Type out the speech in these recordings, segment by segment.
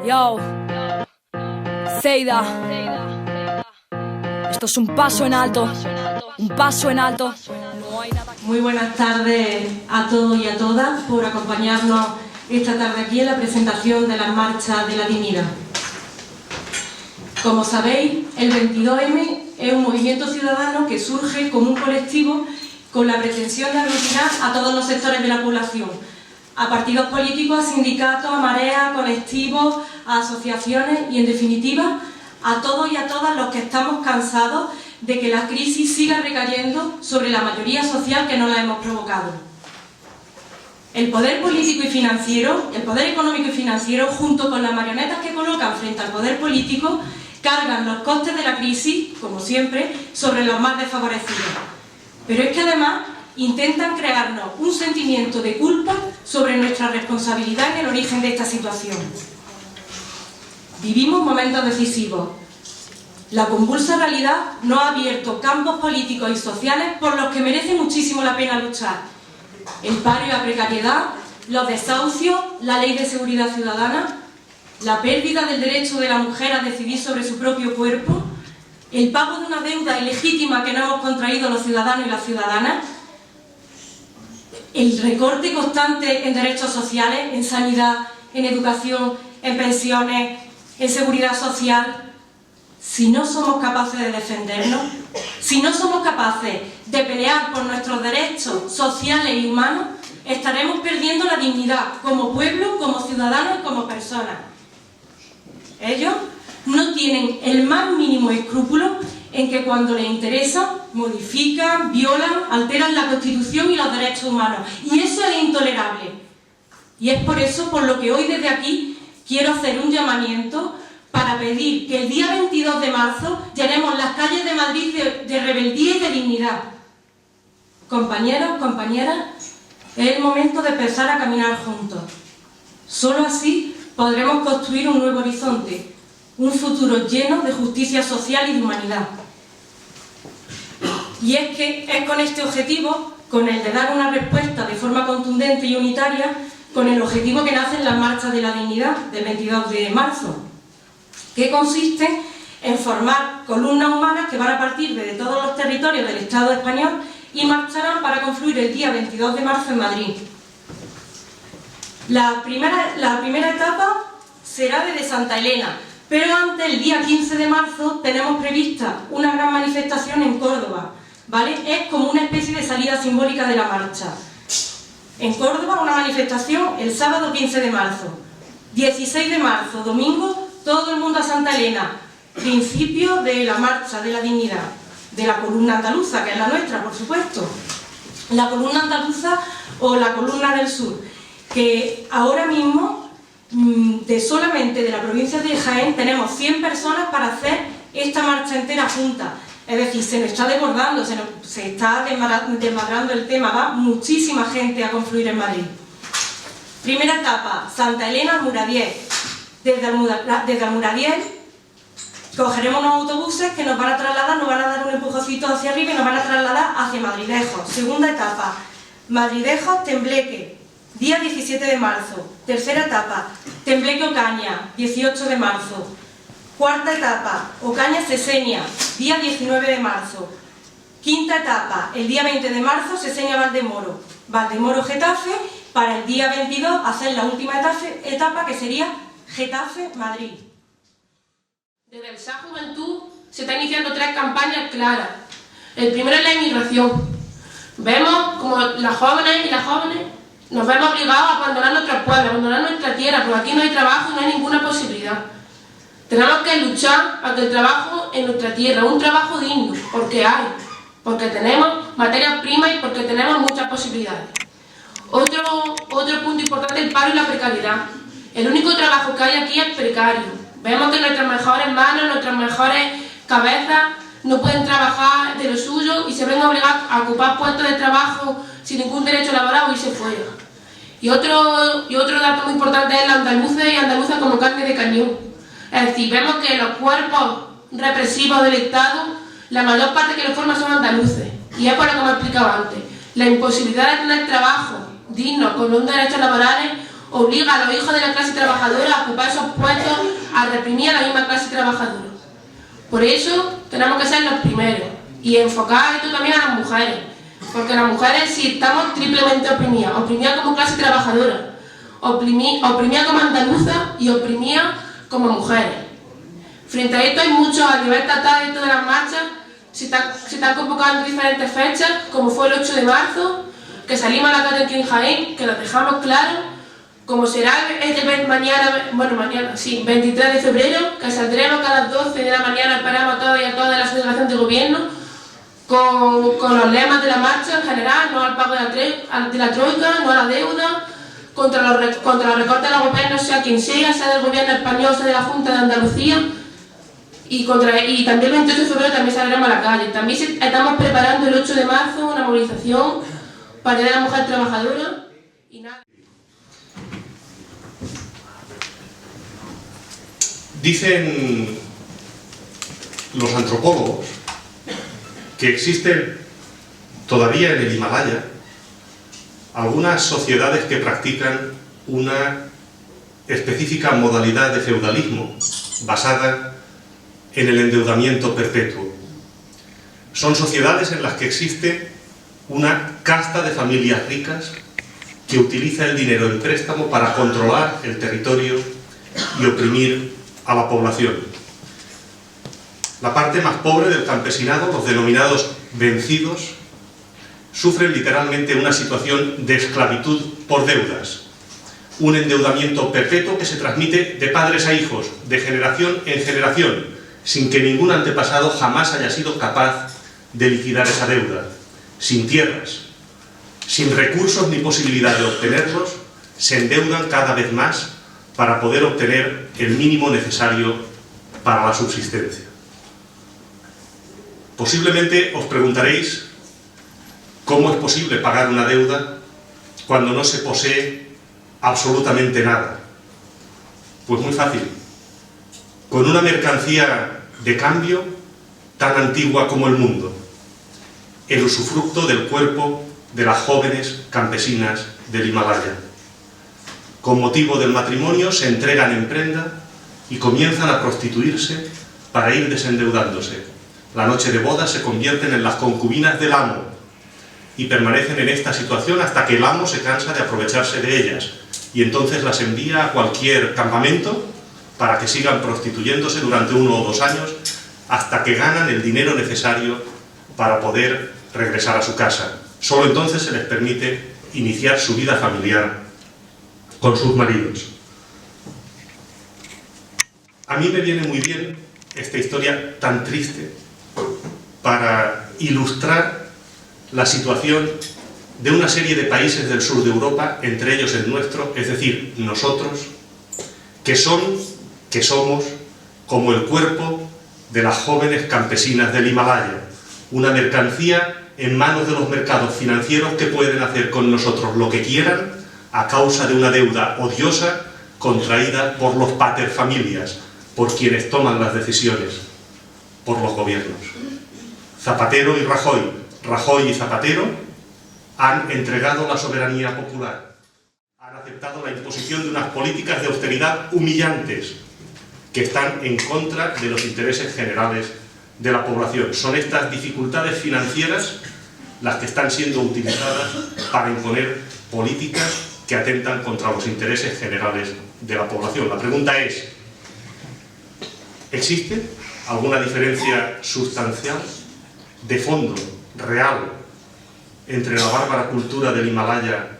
Yo, Seida. Esto es un paso en alto, un paso en alto. Muy buenas tardes a todos y a todas por acompañarnos esta tarde aquí en la presentación de las marchas de la dignidad. Como sabéis, el 22M es un movimiento ciudadano que surge como un colectivo con la pretensión de aglutinar a todos los sectores de la población, a partidos políticos, a sindicatos, a mareas, a colectivos, a asociaciones y, en definitiva, a todos y a todas los que estamos cansados de que la crisis siga recayendo sobre la mayoría social que no la hemos provocado. El poder político y financiero, el poder económico y financiero, junto con las marionetas que colocan frente al poder político, cargan los costes de la crisis, como siempre, sobre los más desfavorecidos. Pero es que además intentan crearnos un sentimiento de culpa sobre nuestra responsabilidad en el origen de esta situación. Vivimos momentos decisivos. La convulsa realidad nos ha abierto campos políticos y sociales por los que merece muchísimo la pena luchar. El paro y la precariedad, los desahucios, la ley de seguridad ciudadana, la pérdida del derecho de la mujer a decidir sobre su propio cuerpo, el pago de una deuda ilegítima que no hemos contraído los ciudadanos y las ciudadanas, el recorte constante en derechos sociales, en sanidad, en educación, en pensiones, en seguridad social. Si no somos capaces de defendernos, si no somos capaces de pelear por nuestros derechos sociales y humanos, estaremos perdiendo la dignidad como pueblo, como ciudadanos y como personas. Ellos no tienen el más mínimo escrúpulo en que cuando les interesa modifican, violan, alteran la Constitución y los derechos humanos. Y eso es intolerable. Y es por eso por lo que hoy desde aquí quiero hacer un llamamiento para pedir que el día 22 de marzo llenemos las calles de Madrid de rebeldía y de dignidad. Compañeros, compañeras, es el momento de empezar a caminar juntos. Solo así podremos construir un nuevo horizonte, un futuro lleno de justicia social y de humanidad. Y es que es con este objetivo, con el de dar una respuesta de forma contundente y unitaria, con el objetivo que nacen las marchas de la dignidad del 22 de marzo, que consiste en formar columnas humanas que van a partir de todos los territorios del Estado español y marcharán para confluir el día 22 de marzo en Madrid. La primera etapa será desde Santa Elena, pero antes, el día 15 de marzo, tenemos prevista una gran manifestación en Córdoba, ¿vale? Es como una especie de salida simbólica de la marcha. En Córdoba, una manifestación el sábado 15 de marzo. 16 de marzo, domingo, todo el mundo a Santa Elena. Principio de la marcha de la dignidad, de la columna andaluza, que es la nuestra, por supuesto. La columna andaluza o la columna del sur, que ahora mismo, solamente de la provincia de Jaén, tenemos 100 personas para hacer esta marcha entera junta. Es decir, se nos está desbordando, se está desmadrando el tema, va muchísima gente a confluir en Madrid. Primera etapa, Santa Elena, Almuradiel. Desde Almuradiel cogeremos unos autobuses que nos van a trasladar, nos van a dar un empujoncito hacia arriba y nos van a trasladar hacia Madridejos. Segunda etapa, Madridejos, Tembleque, día 17 de marzo. Tercera etapa, Tembleque, Ocaña, 18 de marzo. Cuarta etapa, Ocaña, Sesenia, día 19 de marzo. Quinta etapa, el día 20 de marzo, Sesenia, Valdemoro. Valdemoro, Getafe, para el día 22 hacer la última etapa que sería Getafe, Madrid. Desde el SA Juventud se están iniciando 3 campañas claras. El primero es la inmigración. Vemos como las jóvenes y las jóvenes nos vemos obligados a abandonar nuestros pueblos, a abandonar nuestra tierra, porque aquí no hay trabajo y no hay ninguna posibilidad. Tenemos que luchar para que el trabajo en nuestra tierra, un trabajo digno, porque tenemos materias primas y porque tenemos muchas posibilidades. Otro punto importante es el paro y la precariedad. El único trabajo que hay aquí es precario. Vemos que nuestras mejores manos, nuestras mejores cabezas no pueden trabajar de lo suyo y se ven obligados a ocupar puestos de trabajo sin ningún derecho laboral o irse fuera. Y otro dato muy importante es la andaluza y andaluza como carne de cañón. Es decir, vemos que los cuerpos represivos del Estado, la mayor parte que los forman son andaluces. Y es por lo que me he explicado antes. La imposibilidad de tener trabajo digno, con unos derechos laborales obliga a los hijos de la clase trabajadora a ocupar esos puestos, a reprimir a la misma clase trabajadora. Por eso tenemos que ser los primeros y enfocar esto también a las mujeres, porque las mujeres sí estamos triplemente oprimidas como clase trabajadora, oprimidas como andaluza y oprimidas como mujeres. Frente a esto hay muchos, a nivel estatal, esto de las marchas, se están convocando diferentes fechas, como fue el 8 de marzo, que salimos a la calle aquí en Jaén, que lo dejamos claro, como será mañana, 23 de febrero, que saldremos que a las 12 de la mañana esperamos a todos y a todas de la subdelegación de gobierno, con los lemas de la marcha en general, no al pago de la troika, no a la deuda, contra los recortes de los gobiernos, sea quien sea del gobierno español, sea de la Junta de Andalucía, y también el 28 de febrero también saldremos a la calle. También estamos preparando el 8 de marzo una movilización para la mujer trabajadora y nada. Dicen los antropólogos que existen todavía en el Himalaya algunas sociedades que practican una específica modalidad de feudalismo basada en el endeudamiento perpetuo. Son sociedades en las que existe una casta de familias ricas que utiliza el dinero en préstamo para controlar el territorio y oprimir a la población. La parte más pobre del campesinado, los denominados vencidos, sufren literalmente una situación de esclavitud por deudas, un endeudamiento perpetuo que se transmite de padres a hijos, de generación en generación, sin que ningún antepasado jamás haya sido capaz de liquidar esa deuda, sin tierras, sin recursos ni posibilidad de obtenerlos, se endeudan cada vez más para poder obtener el mínimo necesario para la subsistencia. Posiblemente os preguntaréis cómo es posible pagar una deuda cuando no se posee absolutamente nada. Pues muy fácil. Con una mercancía de cambio tan antigua como el mundo, el usufructo del cuerpo de las jóvenes campesinas del Himalaya. Con motivo del matrimonio se entregan en prenda y comienzan a prostituirse para ir desendeudándose. La noche de boda se convierten en las concubinas del amo y permanecen en esta situación hasta que el amo se cansa de aprovecharse de ellas y entonces las envía a cualquier campamento para que sigan prostituyéndose durante 1 o 2 años hasta que ganan el dinero necesario para poder regresar a su casa. Solo entonces se les permite iniciar su vida familiar con sus maridos. A mí me viene muy bien esta historia tan triste para ilustrar la situación de una serie de países del sur de Europa, entre ellos el nuestro, es decir, nosotros, que somos como el cuerpo de las jóvenes campesinas del Himalaya, una mercancía en manos de los mercados financieros que pueden hacer con nosotros lo que quieran a causa de una deuda odiosa contraída por los paterfamilias, por quienes toman las decisiones, por los gobiernos. Zapatero y Rajoy y Zapatero han entregado la soberanía popular, han aceptado la imposición de unas políticas de austeridad humillantes que están en contra de los intereses generales de la población. Son estas dificultades financieras las que están siendo utilizadas para imponer políticas que atentan contra los intereses generales de la población. La pregunta es, ¿existe alguna diferencia sustancial, de fondo, real, entre la bárbara cultura del Himalaya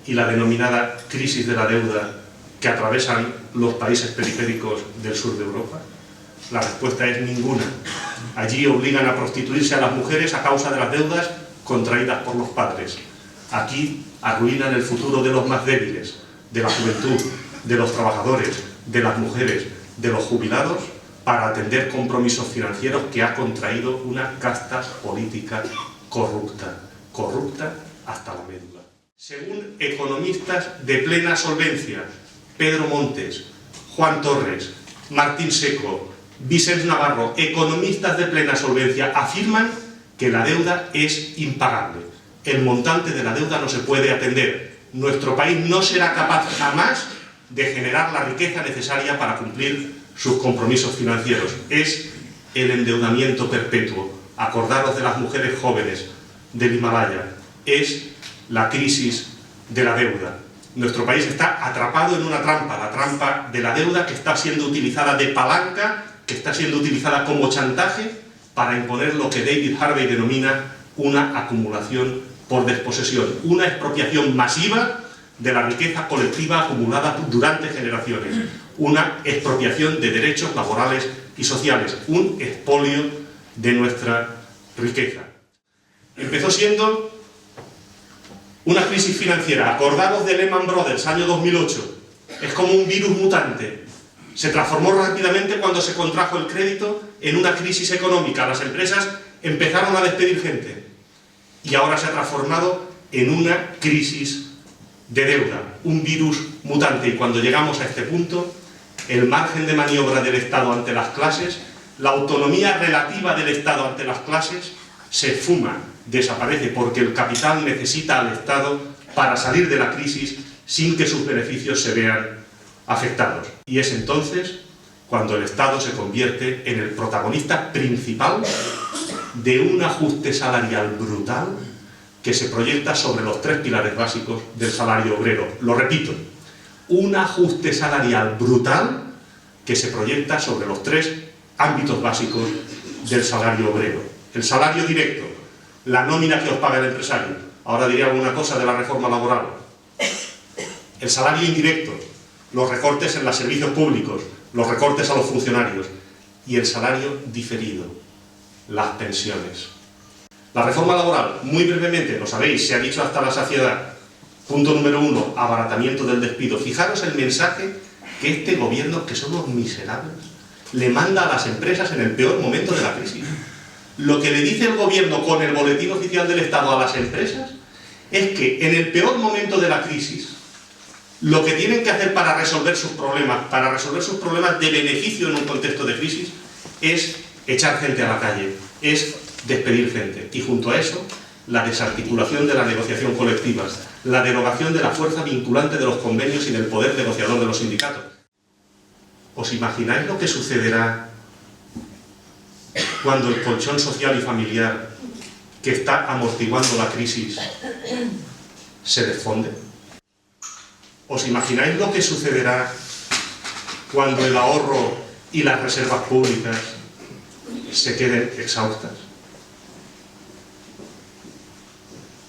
y la denominada crisis de la deuda que atravesan los países periféricos del sur de Europa? La respuesta es ninguna. Allí obligan a prostituirse a las mujeres a causa de las deudas contraídas por los padres. Aquí arruinan el futuro de los más débiles, de la juventud, de los trabajadores, de las mujeres, de los jubilados, para atender compromisos financieros que ha contraído una casta política corrupta hasta la médula. Según economistas de plena solvencia, Pedro Montes, Juan Torres, Martín Seco, Vicens Navarro, economistas de plena solvencia, afirman que la deuda es impagable. El montante de la deuda no se puede atender. nuestro país no será capaz jamás de generar la riqueza necesaria para cumplir sus compromisos financieros. Es el endeudamiento perpetuo. Acordaros de las mujeres jóvenes del Himalaya. Es la crisis de la deuda. Nuestro país está atrapado en una trampa, la trampa de la deuda, que está siendo utilizada de palanca, que está siendo utilizada como chantaje para imponer lo que David Harvey denomina una acumulación por desposesión, una expropiación masiva de la riqueza colectiva acumulada durante generaciones, una expropiación de derechos laborales y sociales, un expolio de nuestra riqueza. Empezó siendo una crisis financiera. Acordaros de Lehman Brothers, año 2008. Es como un virus mutante. Se transformó rápidamente cuando se contrajo el crédito en una crisis económica. Las empresas empezaron a despedir gente. Y ahora se ha transformado en una crisis de deuda, un virus mutante. Y cuando llegamos a este punto, el margen de maniobra del Estado ante las clases, la autonomía relativa del Estado ante las clases, se esfuma, desaparece, porque el capital necesita al Estado para salir de la crisis sin que sus beneficios se vean afectados. Y es entonces cuando el Estado se convierte en el protagonista principal de un ajuste salarial brutal que se proyecta sobre los 3 pilares básicos del salario obrero. Lo repito, un ajuste salarial brutal que se proyecta sobre los 3 ámbitos básicos del salario obrero. El salario directo, la nómina que os paga el empresario. Ahora diré alguna cosa de la reforma laboral. El salario indirecto, los recortes en los servicios públicos, los recortes a los funcionarios. Y el salario diferido, las pensiones. La reforma laboral, muy brevemente, lo sabéis, se ha dicho hasta la saciedad. Punto número 1, abaratamiento del despido. Fijaros el mensaje que este gobierno, que son los miserables, le manda a las empresas en el peor momento de la crisis. Lo que le dice el gobierno con el boletín oficial del Estado a las empresas es que en el peor momento de la crisis, lo que tienen que hacer para resolver sus problemas de beneficio en un contexto de crisis, es echar gente a la calle, es despedir gente. Y junto a eso, la desarticulación de la negociación colectiva, la derogación de la fuerza vinculante de los convenios y del poder negociador de los sindicatos. ¿Os imagináis lo que sucederá cuando el colchón social y familiar que está amortiguando la crisis se desfonde? ¿Os imagináis lo que sucederá cuando el ahorro y las reservas públicas se queden exhaustas?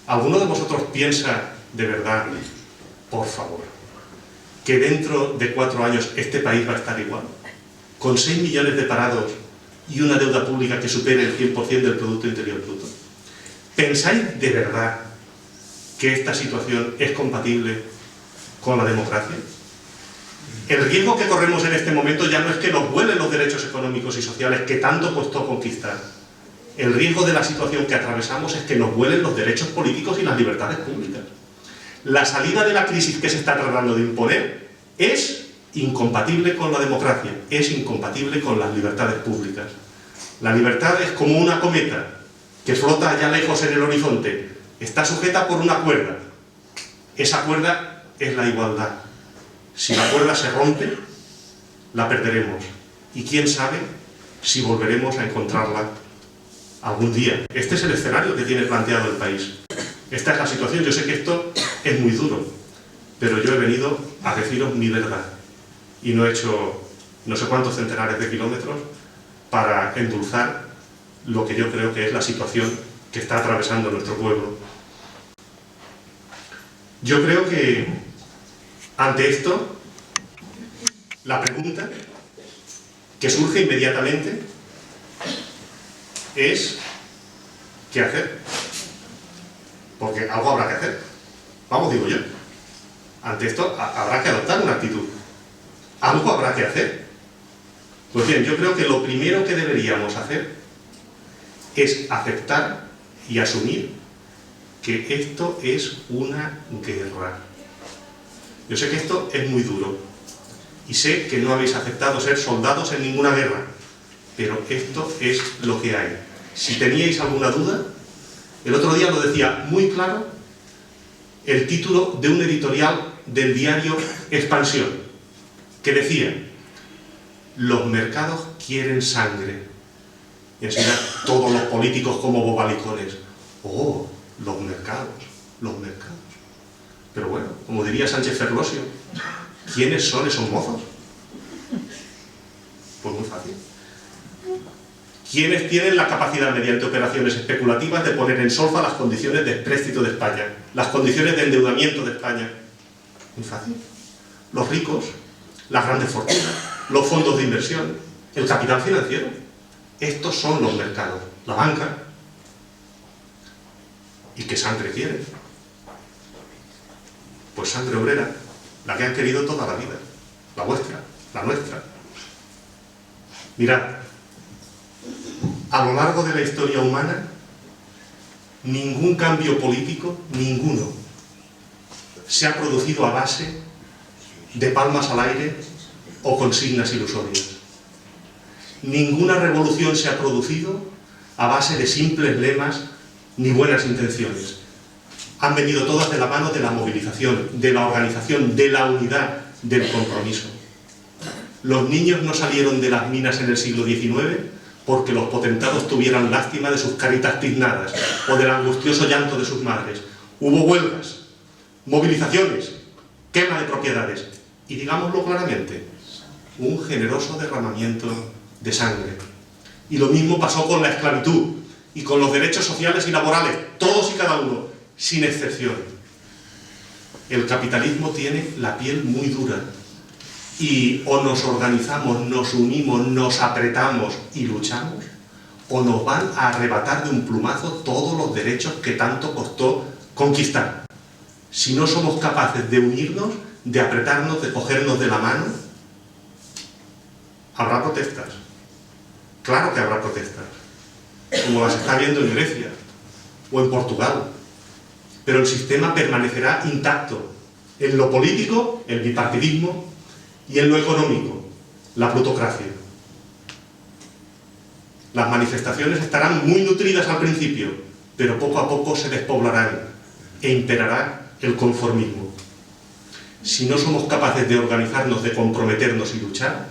¿Alguno de vosotros piensa de verdad, por favor, que dentro de 4 años este país va a estar igual? Con 6 millones de parados y una deuda pública que supere el 100% del Producto Interior Bruto. ¿Pensáis de verdad que esta situación es compatible con la democracia? El riesgo que corremos en este momento ya no es que nos vuelen los derechos económicos y sociales que tanto costó conquistar. El riesgo de la situación que atravesamos es que nos vuelen los derechos políticos y las libertades públicas. La salida de la crisis que se está tratando de imponer es incompatible con la democracia, es incompatible con las libertades públicas. La libertad es como una cometa que flota allá lejos en el horizonte, está sujeta por una cuerda. Esa cuerda es la igualdad. Si la cuerda se rompe, la perderemos. Y quién sabe si volveremos a encontrarla algún día. Este es el escenario que tiene planteado el país. Esta es la situación. Yo sé que esto es muy duro, pero yo he venido a deciros mi verdad. Y no he hecho no sé cuántos centenares de kilómetros para endulzar lo que yo creo que es la situación que está atravesando nuestro pueblo. Yo creo que ante esto, la pregunta que surge inmediatamente es ¿qué hacer? Porque algo habrá que hacer. Vamos, digo yo. Ante esto habrá que adoptar una actitud. Algo habrá que hacer. Pues bien, yo creo que lo primero que deberíamos hacer es aceptar y asumir que esto es una guerra. Yo sé que esto es muy duro y sé que no habéis aceptado ser soldados en ninguna guerra, pero esto es lo que hay. Si teníais alguna duda, el otro día lo decía muy claro el título de un editorial del diario Expansión, que decía: los mercados quieren sangre. Y enseguida todos los políticos como bobalicones. ¡Oh, los mercados, los mercados! Pero bueno, como diría Sánchez Ferlosio, ¿quiénes son esos mozos? Pues muy fácil. ¿Quiénes tienen la capacidad, mediante operaciones especulativas, de poner en solfa las condiciones de empréstito de España, las condiciones de endeudamiento de España? Muy fácil. Los ricos, las grandes fortunas, los fondos de inversión, el capital financiero. Estos son los mercados. La banca. ¿Y qué sangre quieren? Pues sangre obrera, la que han querido toda la vida. La vuestra, la nuestra. Mirad, a lo largo de la historia humana, ningún cambio político, ninguno, se ha producido a base de palmas al aire o consignas ilusorias. Ninguna revolución se ha producido a base de simples lemas ni buenas intenciones. Han venido todas de la mano de la movilización, de la organización, de la unidad, del compromiso. Los niños no salieron de las minas en el siglo XIX porque los potentados tuvieran lástima de sus caritas tiznadas o del angustioso llanto de sus madres. Hubo huelgas, movilizaciones, quema de propiedades y, digámoslo claramente, un generoso derramamiento de sangre. Y lo mismo pasó con la esclavitud y con los derechos sociales y laborales, todos y cada uno, sin excepción. El capitalismo tiene la piel muy dura y o nos organizamos, nos unimos, nos apretamos y luchamos, o nos van a arrebatar de un plumazo todos los derechos que tanto costó conquistar. Si no somos capaces de unirnos, de apretarnos, de cogernos de la mano, habrá protestas. Claro que habrá protestas, como las está viendo en Grecia o en Portugal. Pero el sistema permanecerá intacto. En lo político, el bipartidismo, y en lo económico, la plutocracia. Las manifestaciones estarán muy nutridas al principio, pero poco a poco se despoblarán e imperará el conformismo. Si no somos capaces de organizarnos, de comprometernos y luchar,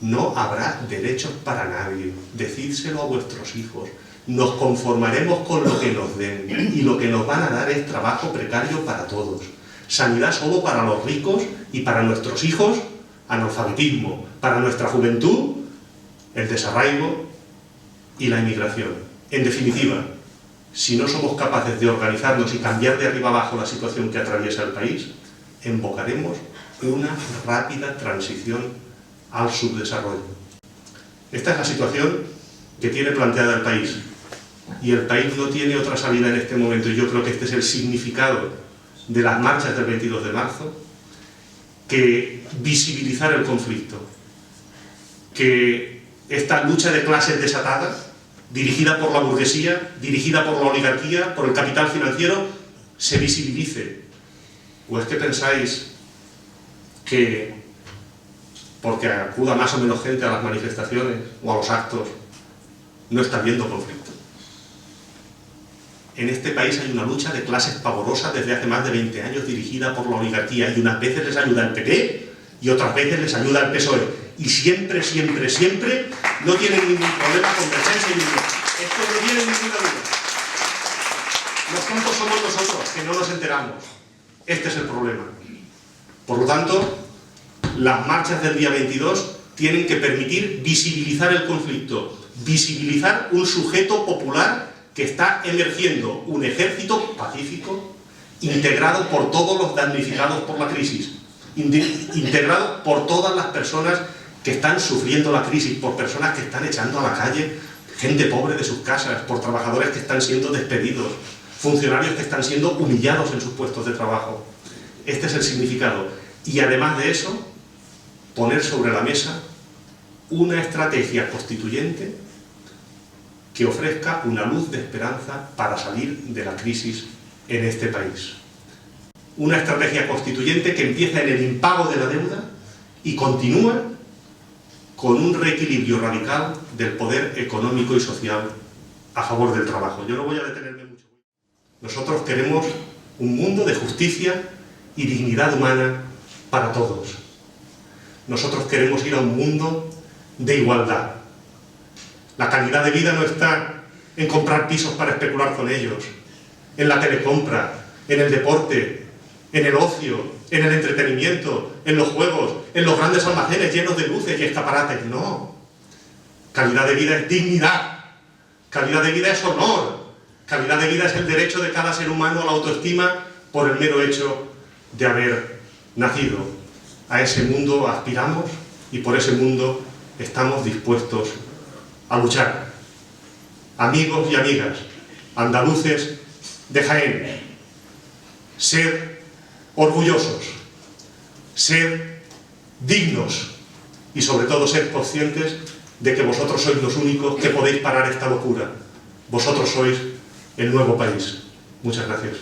no habrá derechos para nadie. Decídselo a vuestros hijos. Nos conformaremos con lo que nos den, y lo que nos van a dar es trabajo precario para todos. Sanidad solo para los ricos y para nuestros hijos, analfabetismo. Para nuestra juventud, el desarraigo y la inmigración. En definitiva, si no somos capaces de organizarnos y cambiar de arriba abajo la situación que atraviesa el país, invocaremos una rápida transición al subdesarrollo. Esta es la situación que tiene planteada el país. Y el país no tiene otra salida en este momento. Y yo creo que este es el significado de las marchas del 22 de marzo, que visibilizar el conflicto, que esta lucha de clases desatada, dirigida por la burguesía, dirigida por la oligarquía, por el capital financiero, se visibilice. ¿O es que pensáis que porque acuda más o menos gente a las manifestaciones o a los actos no está habiendo conflicto? En este país hay una lucha de clases pavorosa desde hace más de 20 años dirigida por la oligarquía, y unas veces les ayuda el PP y otras veces les ayuda el PSOE. Y siempre, siempre, siempre no tienen ningún problema con defensa y ningún. Esto no tiene ninguna duda. Los tontos somos nosotros, que no nos enteramos. Este es el problema. Por lo tanto, las marchas del día 22 tienen que permitir visibilizar el conflicto, visibilizar un sujeto popular que está emergiendo, un ejército pacífico, integrado por todos los damnificados por la crisis, integrado por todas las personas que están sufriendo la crisis, por personas que están echando a la calle gente pobre de sus casas, por trabajadores que están siendo despedidos, funcionarios que están siendo humillados en sus puestos de trabajo. Este es el significado. Y además de eso, poner sobre la mesa una estrategia constituyente que ofrezca una luz de esperanza para salir de la crisis en este país. Una estrategia constituyente que empieza en el impago de la deuda y continúa con un reequilibrio radical del poder económico y social a favor del trabajo. Yo no voy a detenerme mucho. Nosotros queremos un mundo de justicia y dignidad humana para todos. Nosotros queremos ir a un mundo de igualdad. La calidad de vida no está en comprar pisos para especular con ellos, en la telecompra, en el deporte, en el ocio, en el entretenimiento, en los juegos, en los grandes almacenes llenos de luces y escaparates. No. Calidad de vida es dignidad. Calidad de vida es honor. Calidad de vida es el derecho de cada ser humano a la autoestima por el mero hecho de haber nacido. A ese mundo aspiramos y por ese mundo estamos dispuestos a luchar. Amigos y amigas, andaluces de Jaén, sed orgullosos, sed dignos y sobre todo sed conscientes de que vosotros sois los únicos que podéis parar esta locura. Vosotros sois el nuevo país. Muchas gracias.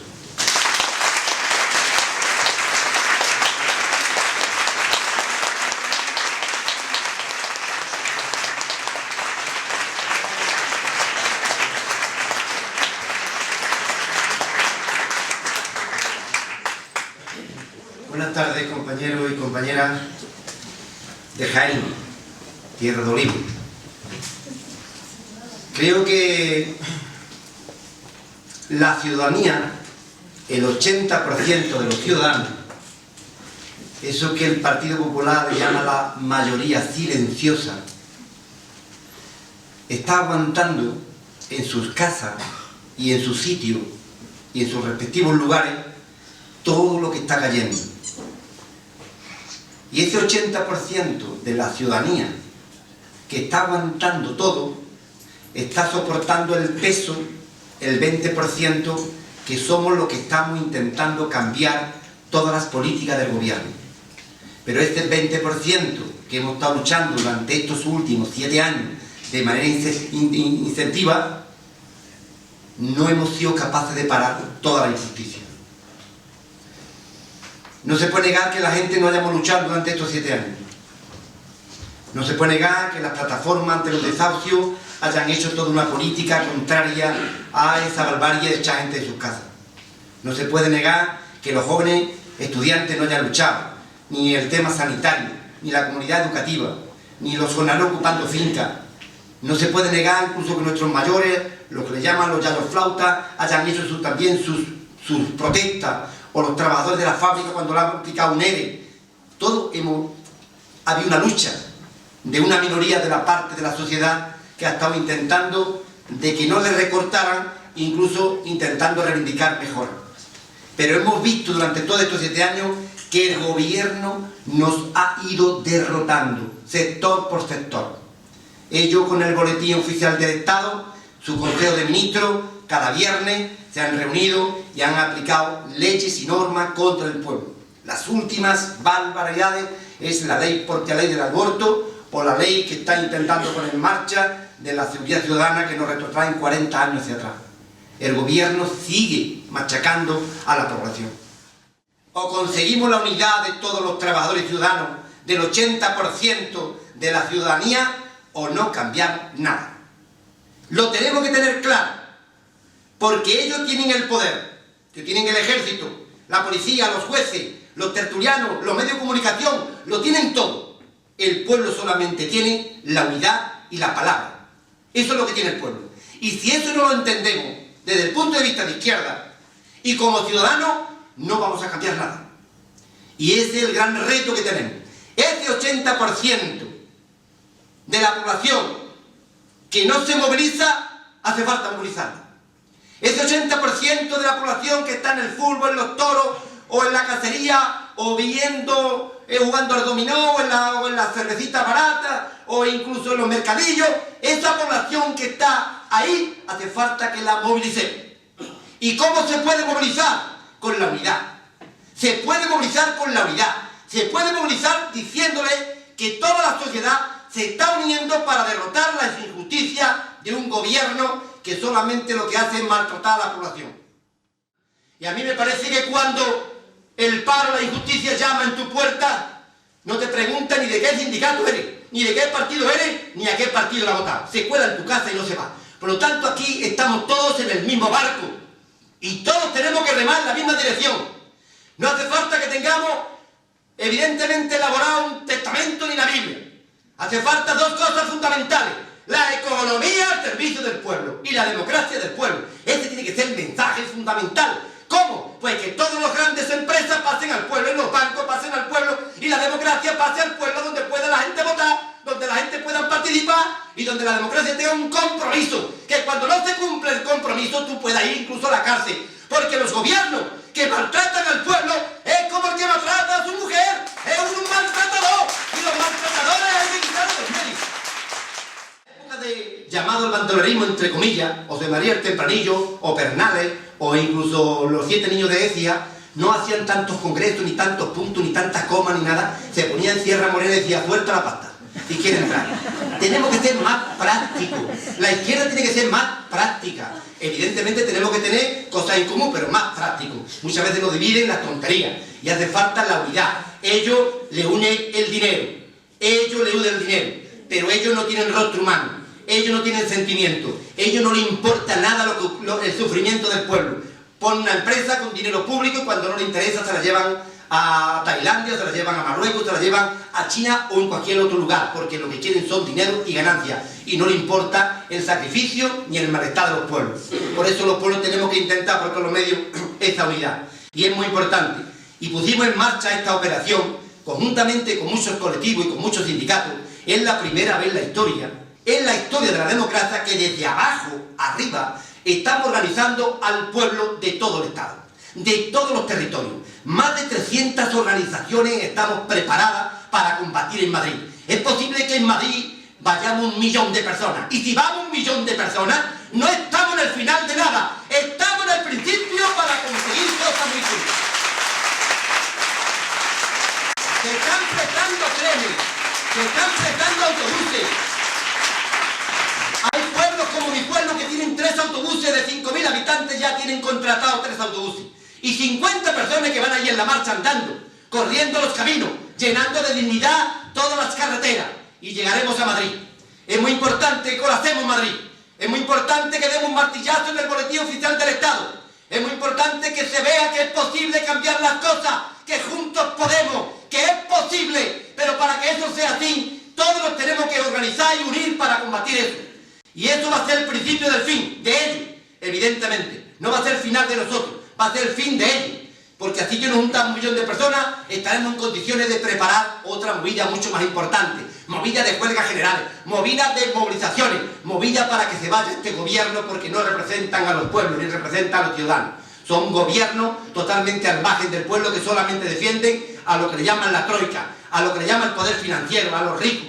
Buenas tardes, compañeros y compañeras de Jaén, tierra de olivo. Creo que la ciudadanía, el 80% de los ciudadanos, eso que el Partido Popular le llama la mayoría silenciosa, está aguantando en sus casas y en sus sitios y en sus respectivos lugares todo lo que está cayendo. Y ese 80% de la ciudadanía que está aguantando todo, está soportando el peso, el 20%, que somos los que estamos intentando cambiar todas las políticas del gobierno. Pero este 20% que hemos estado luchando durante estos últimos 7 años de manera incentiva, no hemos sido capaces de parar toda la injusticia. No se puede negar que la gente no hayamos luchado durante estos 7 años. No se puede negar que las plataformas ante los desahucios hayan hecho toda una política contraria a esa barbarie de echar gente de sus casas. No se puede negar que los jóvenes estudiantes no hayan luchado, ni el tema sanitario, ni la comunidad educativa, ni los jornaleros ocupando fincas. No se puede negar incluso que nuestros mayores, lo que le llaman los yayoflautas, hayan hecho también sus protestas, o los trabajadores de la fábrica cuando le han aplicado un ERE. Había una lucha de una minoría de la parte de la sociedad que ha estado intentando de que no le recortaran, incluso intentando reivindicar mejor. Pero hemos visto durante todos estos 7 años que el gobierno nos ha ido derrotando, sector por sector. Ellos, con el boletín oficial del Estado, su consejo de ministros, cada viernes se han reunido y han aplicado leyes y normas contra el pueblo. Las últimas barbaridades es la ley del aborto, o la ley que está intentando poner en marcha de la seguridad ciudadana, que nos retrotraen 40 años hacia atrás. El gobierno sigue machacando a la población. O conseguimos la unidad de todos los trabajadores ciudadanos, del 80% de la ciudadanía, o no cambiamos nada. Lo tenemos que tener claro, porque ellos tienen el poder, que tienen el ejército, la policía, los jueces, los tertulianos, los medios de comunicación, lo tienen todo. El pueblo solamente tiene la unidad y la palabra. Eso es lo que tiene el pueblo. Y si eso no lo entendemos desde el punto de vista de izquierda y como ciudadanos, no vamos a cambiar nada. Y ese es el gran reto que tenemos. Ese 80% de la población que no se moviliza, hace falta movilizarla. Ese 80% de la población que está en el fútbol, en los toros, o en la cacería, o jugando al dominó, o en la cervecita barata, o incluso en los mercadillos, esa población que está ahí, hace falta que la movilicemos. ¿Y cómo se puede movilizar? Con la unidad. Se puede movilizar con la unidad. Se puede movilizar diciéndole que toda la sociedad se está uniendo para derrotar las injusticias de un gobierno que solamente lo que hace es maltratar a la población. Y a mí me parece que cuando el paro, la injusticia llama en tu puerta, no te pregunta ni de qué sindicato eres, ni de qué partido eres, ni a qué partido la votas. Se cuela en tu casa y no se va. Por lo tanto, aquí estamos todos en el mismo barco. Y todos tenemos que remar en la misma dirección. No hace falta que tengamos, evidentemente, elaborado un testamento ni la Biblia. Hace falta dos cosas fundamentales. La economía al servicio del pueblo y la democracia del pueblo. Ese tiene que ser el mensaje fundamental. ¿Cómo? Pues que todas las grandes empresas pasen al pueblo y los bancos pasen al pueblo y la democracia pase al pueblo, donde pueda la gente votar, donde la gente pueda participar y donde la democracia tenga un compromiso. Que cuando no se cumple el compromiso tú puedas ir incluso a la cárcel. Porque los gobiernos que maltratan al pueblo es como el que maltrata a su mujer. Es un maltratador y los maltratadores hay que quitarlos del medio. De llamado el bandolerismo entre comillas, José María el Tempranillo o Pernales o incluso los 7 niños de Écija no hacían tantos congresos, ni tantos puntos, ni tantas comas, ni nada. Se ponían en Sierra Morena y decía, suelta la pasta, si quieren entrar. Tenemos que ser más prácticos. La izquierda tiene que ser más práctica. Evidentemente tenemos que tener cosas en común, pero más prácticos. Muchas veces nos dividen las tonterías y hace falta la unidad. Ellos le une el dinero, pero ellos no tienen rostro humano. Ellos no tienen sentimiento, ellos no les importa nada el sufrimiento del pueblo. Ponen una empresa con dinero público y cuando no les interesa se la llevan a Tailandia, se la llevan a Marruecos, se la llevan a China o en cualquier otro lugar, porque lo que quieren son dinero y ganancias y no les importa el sacrificio ni el malestar de los pueblos. Por eso los pueblos tenemos que intentar por todos los medios esta unidad y es muy importante. Y pusimos en marcha esta operación conjuntamente con muchos colectivos y con muchos sindicatos. Es la primera vez en la historia. Es la historia de la democracia que desde abajo, arriba, estamos organizando al pueblo de todo el Estado, de todos los territorios. Más de 300 organizaciones estamos preparadas para combatir en Madrid. Es posible que en Madrid vayamos 1 millón de personas. Y si vamos 1 millón de personas, no estamos en el final de nada. Estamos en el principio para conseguir cosas muy fuertes. Se están prestando trenes, se están prestando autobuses. Hay pueblos como mi pueblo que tienen 3 autobuses de 5.000 habitantes, ya tienen contratados 3 autobuses. Y 50 personas que van allí en la marcha andando, corriendo los caminos, llenando de dignidad todas las carreteras. Y llegaremos a Madrid. Es muy importante que colacemos Madrid. Es muy importante que demos un martillazo en el boletín oficial del Estado. Es muy importante que se vea que es posible cambiar las cosas, que juntos podemos, que es posible. Pero para que eso sea así, todos nos tenemos que organizar y unir para combatir eso. Y eso va a ser el principio del fin, de ellos, evidentemente. No va a ser el final de nosotros, va a ser el fin de ellos. Porque así que nos juntan 1 millón de personas, estaremos en condiciones de preparar otra movida mucho más importante. Movida de huelgas generales, movida de movilizaciones, movida para que se vaya este gobierno porque no representan a los pueblos ni representan a los ciudadanos. Son gobiernos totalmente al margen del pueblo que solamente defienden a lo que le llaman la troika, a lo que le llaman el poder financiero, a los ricos.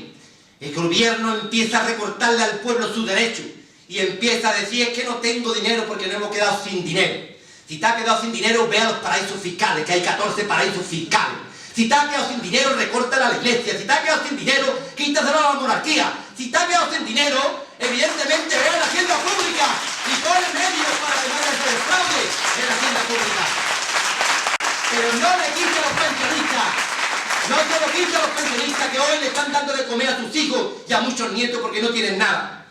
El gobierno empieza a recortarle al pueblo sus derechos y empieza a decir es que no tengo dinero porque nos hemos quedado sin dinero. Si te has quedado sin dinero, ve a los paraísos fiscales, que hay 14 paraísos fiscales. Si te has quedado sin dinero, recórtala a la iglesia. Si te has quedado sin dinero, quítaselo a la monarquía. Si te has quedado sin dinero, evidentemente ve a la hacienda pública y pone medios para que no haya ese fraude en la hacienda pública. Pero no le quite a los pensionistas. No se lo quite a los pensionistas que hoy le están dando de comer a sus hijos y a muchos nietos porque no tienen nada.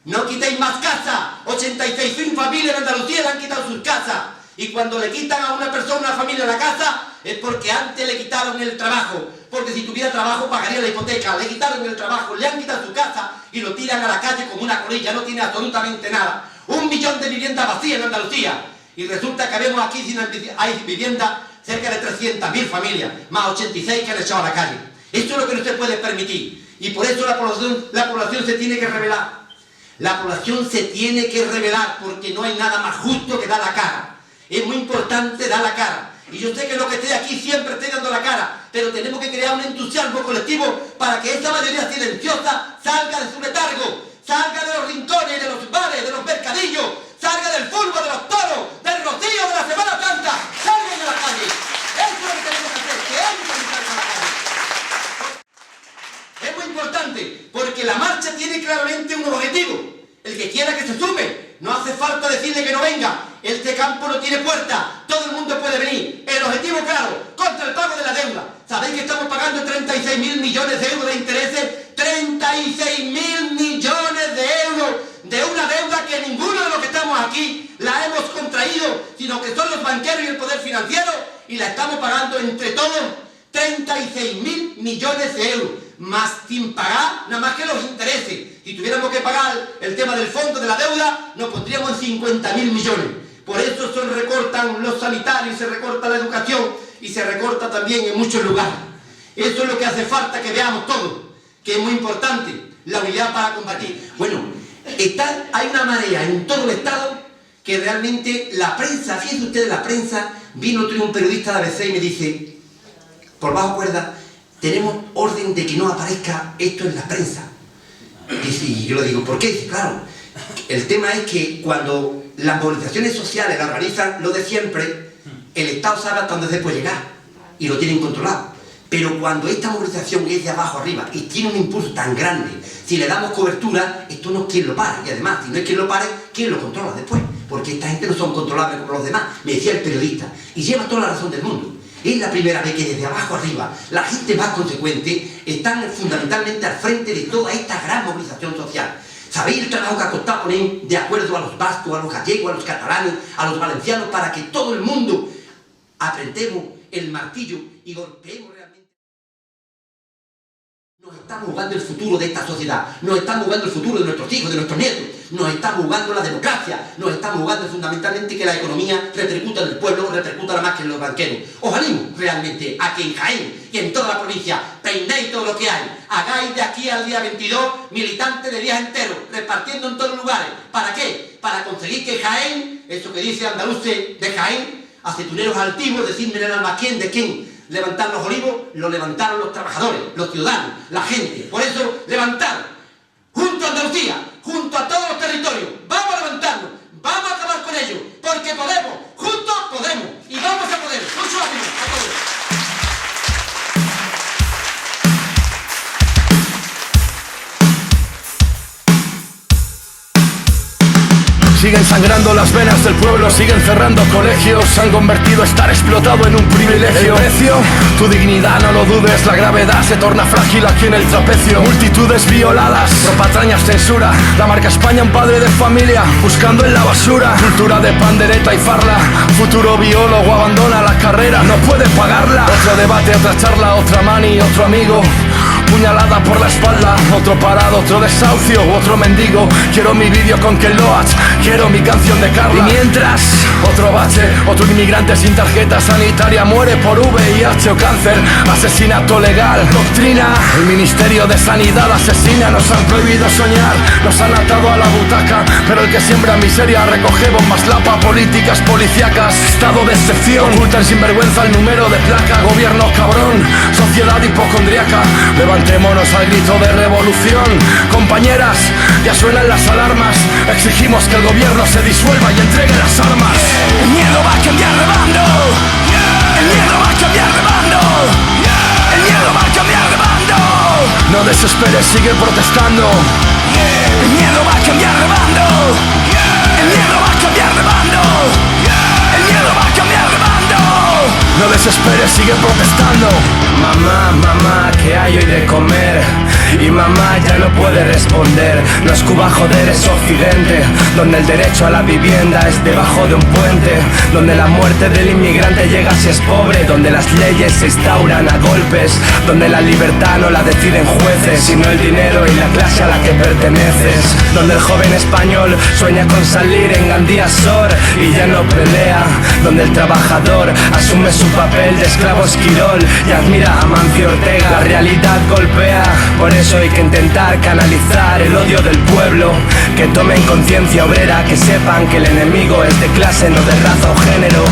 No quitéis más casas. 86.000 familias en Andalucía le han quitado sus casas. Y cuando le quitan a una persona, a una familia la casa, es porque antes le quitaron el trabajo. Porque si tuviera trabajo pagaría la hipoteca. Le quitaron el trabajo, le han quitado su casa y lo tiran a la calle como una colilla. No tiene absolutamente nada. 1 millón de viviendas vacías en Andalucía. Y resulta que vemos aquí hay viviendas cerca de 300.000 familias, más 86 que han echado a la calle. Esto es lo que no se puede permitir. Y por eso la población se tiene que rebelar. La población se tiene que rebelar porque no hay nada más justo que dar la cara. Es muy importante dar la cara. Y yo sé que los que esté aquí siempre estén dando la cara, pero tenemos que crear un entusiasmo colectivo para que esa mayoría silenciosa salga de su letargo, salga de los rincones, de los bares, de los mercadillos, salga del fútbol, de los toros, del rocío, de la Semana Santa, salgan de la calle. Eso es lo que tenemos que hacer, que ellos también salgan a la calle. Es muy importante, porque la marcha tiene claramente un objetivo. El que quiera que se sume, no hace falta decirle que no venga. Este campo no tiene puerta, todo el mundo puede venir. El objetivo claro, contra el pago de la deuda. ¿Sabéis que estamos pagando 36.000 millones de euros de intereses? 36.000 millones de euros de una deuda que ninguno de los que estamos aquí la hemos contraído, sino sino que son los banqueros y el poder financiero, y la estamos pagando entre todos 36.000 millones de euros, más sin pagar nada más que los intereses. Si tuviéramos que pagar el tema del fondo de la deuda, nos pondríamos en 50.000 millones. Por eso se recortan los sanitarios, se recorta la educación y se recorta también en muchos lugares. Eso es lo que hace falta que veamos todos, que es muy importante, la unidad para combatir. Bueno, hay una marea en todo el Estado que realmente la prensa, fíjense ustedes, la prensa, vino otro día un periodista de ABC y me dice, por bajo cuerda, tenemos orden de que no aparezca esto en la prensa. Y yo le digo, ¿por qué? Dice, claro, el tema es que cuando las movilizaciones sociales las organizan lo de siempre, el Estado sabe hasta dónde se puede llegar y lo tienen controlado. Pero cuando esta movilización es de abajo arriba y tiene un impulso tan grande, si le damos cobertura, esto no es quien lo pare. Y además, si no es quien lo pare, ¿quién lo controla después? Porque esta gente no son controlables como los demás, me decía el periodista, y lleva toda la razón del mundo. Es la primera vez que desde abajo arriba la gente más consecuente están fundamentalmente al frente de toda esta gran movilización social. ¿Sabéis el trabajo que ha costado poner de acuerdo a los vascos, a los gallegos, a los catalanes, a los valencianos, para que todo el mundo apretemos el martillo y golpeemos realmente? Nos estamos jugando el futuro de esta sociedad, nos estamos jugando el futuro de nuestros hijos, de nuestros nietos, nos estamos jugando la democracia, nos estamos jugando fundamentalmente que la economía repercuta en el pueblo, repercuta más que en los banqueros. Os animo realmente a que en Jaén y en toda la provincia peinéis todo lo que hay, hagáis de aquí al día 22 militantes de días enteros, repartiendo en todos los lugares. ¿Para qué? Para conseguir que Jaén, eso que dice andaluces de Jaén, aceituneros altivos, decirme en el alma quién, de quién. Levantar los olivos, lo levantaron los trabajadores, los ciudadanos, la gente. Por eso, levantar, junto a Andalucía, junto a todos los territorios, vamos a levantarnos, vamos a acabar con ellos, porque podemos, juntos podemos, y vamos a poder. Mucho ánimo a todos. Siguen sangrando las venas del pueblo, siguen cerrando colegios, se han convertido estar explotado en un privilegio. ¿El precio? Tu dignidad, no lo dudes, la gravedad se torna frágil aquí en el trapecio. Multitudes violadas, por patrañas, censura, la marca España un padre de familia, buscando en la basura. Cultura de pandereta y farla, futuro biólogo abandona la carrera, no puede pagarla. Otro debate, otra charla, otra mani, otro amigo, puñalada por la espalda, otro parado, otro desahucio, otro mendigo. Quiero mi vídeo con Ken Loach, quiero mi canción de Carla. Y mientras, otro bache, otro inmigrante sin tarjeta sanitaria muere por VIH o cáncer. Asesinato legal, doctrina, el Ministerio de Sanidad asesina. Nos han prohibido soñar, nos han atado a la butaca, pero el que siembra miseria recoge bombas lapa. Políticas policíacas, estado de excepción, ocultan sin vergüenza el número de placa. Gobierno cabrón, sociedad hipocondriaca. Levantémonos al grito de revolución. Compañeras, ya suenan las alarmas. Exigimos que el gobierno se disuelva y entregue las armas. El miedo va a cambiar de bando. El miedo va a cambiar de bando. El miedo va a cambiar de bando. No desesperes, sigue protestando. El miedo va a cambiar de bando. El miedo va a cambiar de bando. El miedo va a cambiar de bando. No desesperes, sigue protestando. Mamá, mamá, ¿qué hay hoy de comer? Y mamá ya no puede responder. No es Cuba, joder, es Occidente, donde el derecho a la vivienda es debajo de un puente, donde la muerte del inmigrante llega si es pobre, donde las leyes se instauran a golpes, donde la libertad no la deciden jueces, sino el dinero y la clase a la que perteneces, donde el joven español sueña con salir en Gandía Sor y ya no pelea, donde el trabajador asume su papel de esclavo esquirol y admira a Mancio Ortega. La realidad golpea, por eso hay que intentar canalizar el odio del pueblo, que tomen conciencia obrera, que sepan que el enemigo es de clase, no de raza o género,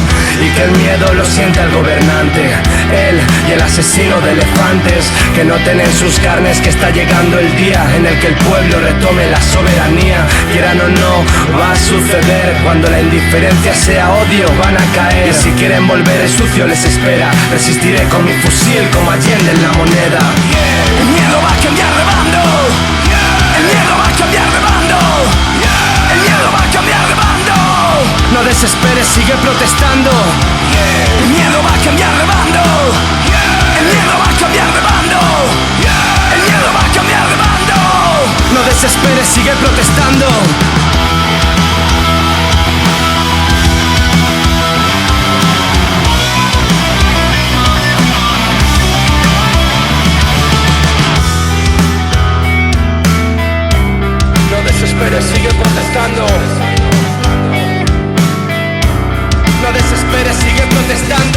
y que el miedo lo siente el gobernante, él y el asesino de elefantes, que noten en sus carnes que está llegando el día en el que el pueblo retome la soberanía. Quieran o no, va a suceder, cuando la indiferencia sea odio van a caer, y si quieren volver el sucio les espera. Resistiré con mi fusil como Allende en la moneda. El miedo va a cambiar de bando. El miedo va a cambiar de bando. El miedo va a cambiar de bando. No desesperes, sigue protestando. El miedo va a cambiar de bando. El miedo va a cambiar de bando. El miedo va a cambiar de bando. No desesperes, sigue protestando. No desesperes, sigue protestando.